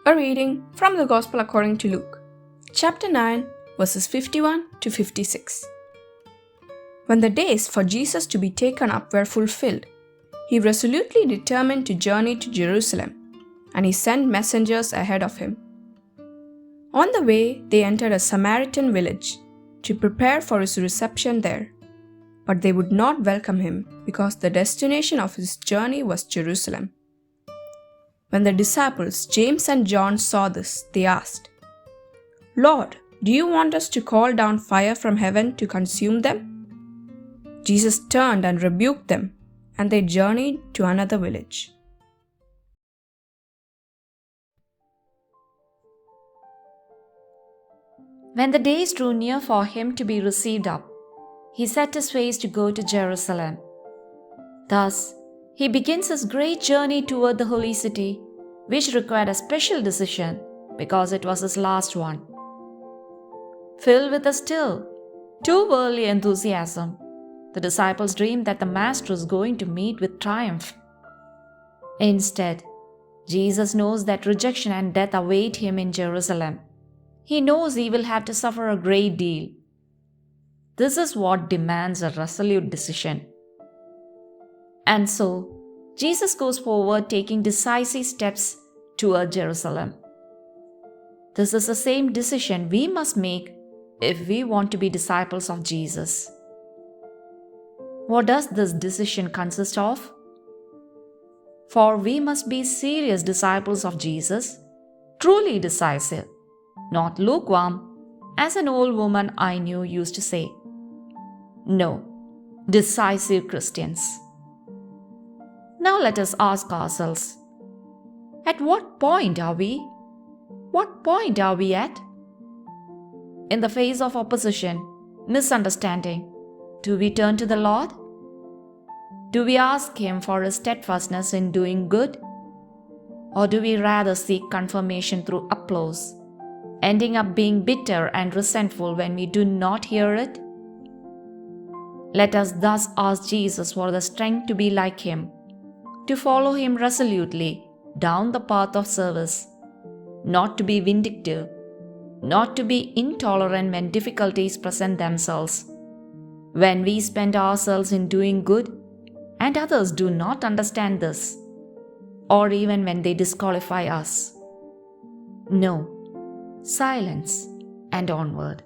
A reading from the Gospel according to Luke, chapter 9, verses 51 to 56. When the days for Jesus to be taken up were fulfilled, he resolutely determined to journey to Jerusalem, and he sent messengers ahead of him. On the way, they entered a Samaritan village to prepare for his reception there. But they would not welcome him because the destination of his journey was Jerusalem. When the disciples James and John saw this, they asked, "Lord, do you want us to call down fire from heaven to consume them?" Jesus turned and rebuked them, and they journeyed to another village. When the days drew near for him to be received up, he set his face to go to Jerusalem. Thus, he begins his great journey toward the holy city, which required a special decision because it was his last one. Filled with a still too worldly enthusiasm, the disciples dreamed that the Master is going to meet with triumph. Instead, Jesus knows that rejection and death await him in Jerusalem. He knows he will have to suffer a great deal. This is what demands a resolute decision. And so, Jesus goes forward taking decisive steps toward Jerusalem. This is the same decision we must make if we want to be disciples of Jesus. What does this decision consist of? For we must be serious disciples of Jesus, truly decisive, not lukewarm, as an old woman I knew used to say. No, decisive Christians. Now let us ask ourselves, at what point are we? What point are we at? In the face of opposition, misunderstanding, do we turn to the Lord? Do we ask Him for His steadfastness in doing good? Or do we rather seek confirmation through applause, ending up being bitter and resentful when we do not hear it? Let us thus ask Jesus for the strength to be like Him, to follow Him resolutely down the path of service, not to be vindictive, not to be intolerant when difficulties present themselves, when we spend ourselves in doing good and others do not understand this, or even when they disqualify us. No, silence and onward.